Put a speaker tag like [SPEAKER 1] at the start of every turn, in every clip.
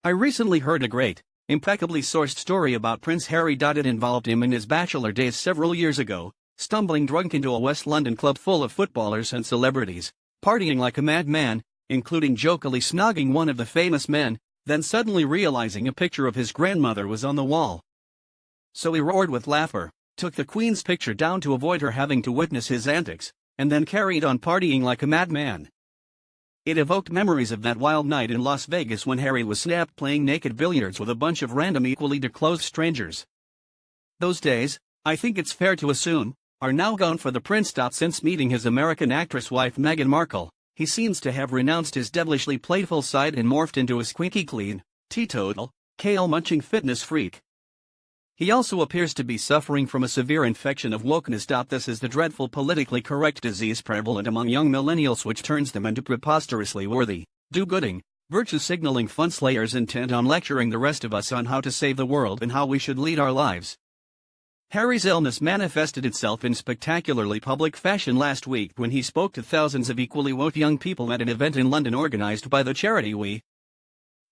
[SPEAKER 1] I recently heard a great, impeccably sourced story about Prince Harry. It involved him in his bachelor days several years ago, stumbling drunk into a West London club full of footballers and celebrities, partying like a madman, including jokingly snogging one of the famous men, then suddenly realizing a picture of his grandmother was on the wall. So he roared with laughter, took the Queen's picture down to avoid her having to witness his antics, and then carried on partying like a madman. It evoked memories of that wild night in Las Vegas when Harry was snapped playing naked billiards with a bunch of random equally disclosed strangers. Those days, I think it's fair to assume, are now gone for the prince. Since meeting his American actress wife Meghan Markle, he seems to have renounced his devilishly playful side and morphed into a squeaky clean, teetotal, kale-munching fitness freak. He also appears to be suffering from a severe infection of wokeness. This is the dreadful politically correct disease prevalent among young millennials which turns them into preposterously worthy, do-gooding, virtue-signaling fun-slayers intent on lecturing the rest of us on how to save the world and how we should lead our lives. Harry's illness manifested itself in spectacularly public fashion last week when he spoke to thousands of equally woke young people at an event in London organized by the charity We.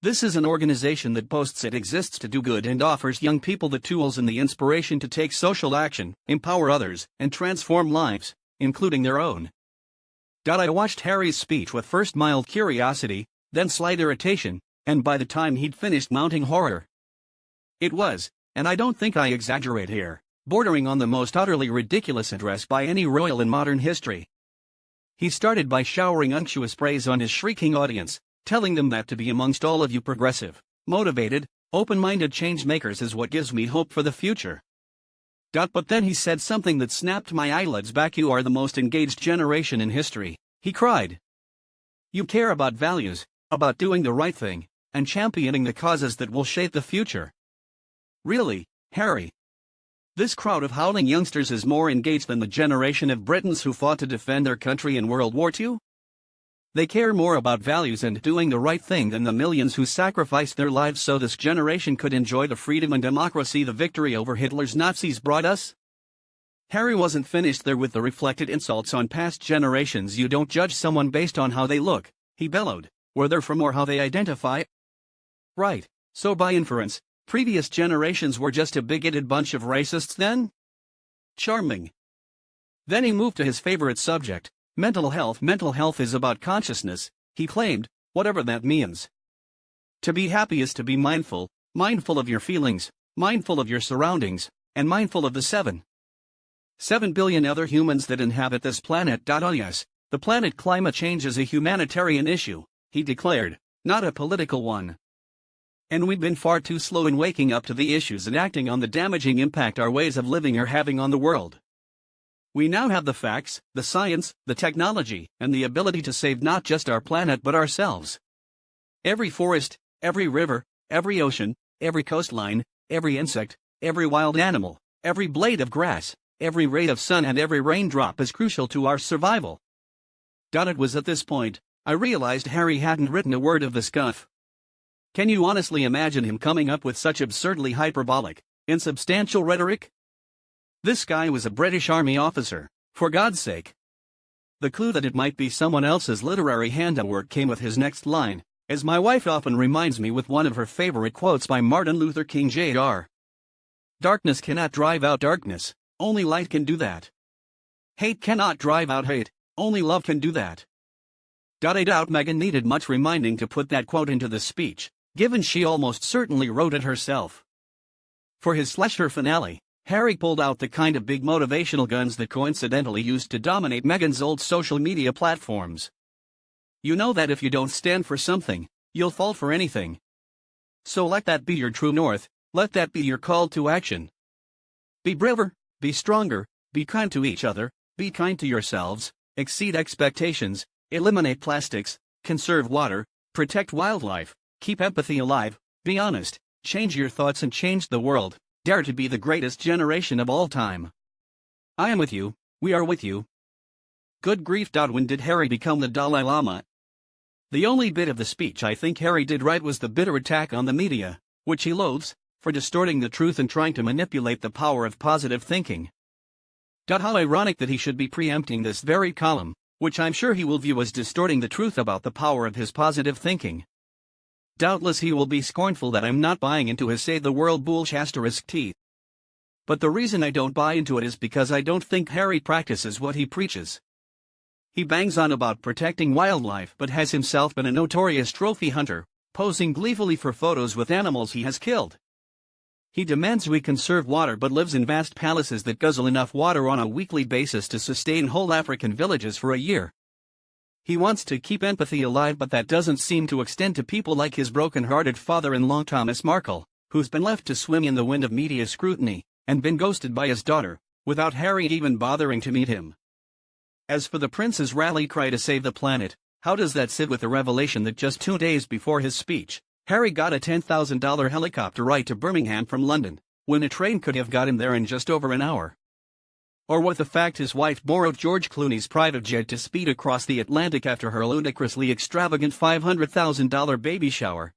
[SPEAKER 1] This is an organization that boasts it exists to do good and offers young people the tools and the inspiration to take social action, empower others, and transform lives, including their own. I watched Harry's speech with first mild curiosity, then slight irritation, and by the time he'd finished, mounting horror. It was, and I don't think I exaggerate here, bordering on the most utterly ridiculous address by any royal in modern history. He started by showering unctuous praise on his shrieking audience, telling them that to be amongst all of you progressive, motivated, open-minded change-makers is what gives me hope for the future. But then he said something that snapped my eyelids back. You are the most engaged generation in history, he cried. You care about values, about doing the right thing, and championing the causes that will shape the future. Really, Harry? This crowd of howling youngsters is more engaged than the generation of Britons who fought to defend their country in World War II? They care more about values and doing the right thing than the millions who sacrificed their lives so this generation could enjoy the freedom and democracy the victory over Hitler's Nazis brought us? Harry wasn't finished there with the reflected insults on past generations. You don't judge someone based on how they look, he bellowed, where they're from or how they identify. Right, so by inference, previous generations were just a bigoted bunch of racists then? Charming. Then he moved to his favorite subject. Mental health. Mental health is about consciousness, he claimed, whatever that means. To be happy is to be mindful, mindful of your feelings, mindful of your surroundings, and mindful of the 7 billion other humans that inhabit this planet. Oh yes, the planet climate change is a humanitarian issue, he declared, not a political one. And we've been far too slow in waking up to the issues and acting on the damaging impact our ways of living are having on the world. We now have the facts, the science, the technology, and the ability to save not just our planet but ourselves. Every forest, every river, every ocean, every coastline, every insect, every wild animal, every blade of grass, every ray of sun and every raindrop is crucial to our survival. It was at this point I realized Harry hadn't written a word of this guff. Can you honestly imagine him coming up with such absurdly hyperbolic, insubstantial rhetoric? This guy was a British Army officer, for God's sake. The clue that it might be someone else's literary handiwork came with his next line, as my wife often reminds me with one of her favorite quotes by Martin Luther King Jr. Darkness cannot drive out darkness, only light can do that. Hate cannot drive out hate, only love can do that. I doubt Meghan needed much reminding to put that quote into the speech, given she almost certainly wrote it herself. For his slasher finale, Harry pulled out the kind of big motivational guns that coincidentally used to dominate Meghan's old social media platforms. You know that if you don't stand for something, you'll fall for anything. So let that be your true north, let that be your call to action. Be braver, be stronger, be kind to each other, be kind to yourselves, exceed expectations, eliminate plastics, conserve water, protect wildlife, keep empathy alive, be honest, change your thoughts and change the world. Dare to be the greatest generation of all time. I am with you, we are with you. Good grief. When did Harry become the Dalai Lama? The only bit of the speech I think Harry did right was the bitter attack on the media, which he loathes, for distorting the truth and trying to manipulate the power of positive thinking. How ironic that he should be preempting this very column, which I'm sure he will view as distorting the truth about the power of his positive thinking. Doubtless he will be scornful that I'm not buying into his save the world bullshit teeth. But the reason I don't buy into it is because I don't think Harry practices what he preaches. He bangs on about protecting wildlife but has himself been a notorious trophy hunter, posing gleefully for photos with animals he has killed. He demands we conserve water but lives in vast palaces that guzzle enough water on a weekly basis to sustain whole African villages for a year. He wants to keep empathy alive, but that doesn't seem to extend to people like his broken-hearted father-in-law Thomas Markle, who's been left to swim in the wind of media scrutiny, and been ghosted by his daughter, without Harry even bothering to meet him. As for the prince's rally cry to save the planet, how does that sit with the revelation that just 2 days before his speech, Harry got a $10,000 helicopter ride to Birmingham from London, when a train could have got him there in just over an hour? Or with the fact his wife borrowed George Clooney's private jet to speed across the Atlantic after her ludicrously extravagant $500,000 baby shower?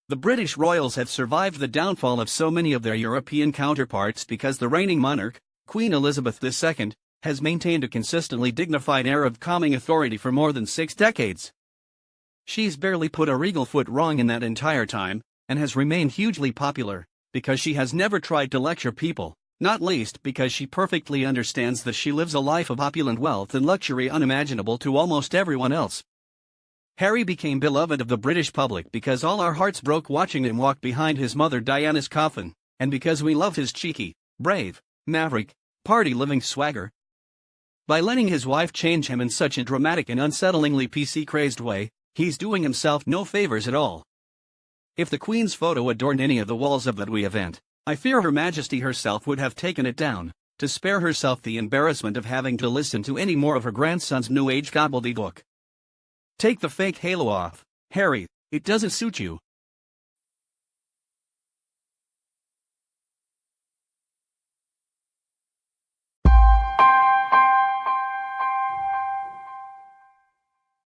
[SPEAKER 1] The British royals have survived the downfall of so many of their European counterparts because the reigning monarch, Queen Elizabeth II, has maintained a consistently dignified air of calming authority for more than 6 decades. She's barely put a regal foot wrong in that entire time, and has remained hugely popular, because she has never tried to lecture people, not least because she perfectly understands that she lives a life of opulent wealth and luxury unimaginable to almost everyone else. Harry became beloved of the British public because all our hearts broke watching him walk behind his mother Diana's coffin, and because we loved his cheeky, brave, maverick, party-living swagger. By letting his wife change him in such a dramatic and unsettlingly PC-crazed way, he's doing himself no favors at all. If the Queen's photo adorned any of the walls of that wee event, I fear Her Majesty herself would have taken it down, to spare herself the embarrassment of having to listen to any more of her grandson's new age gobbledygook. Take the fake halo off, Harry, it doesn't suit you.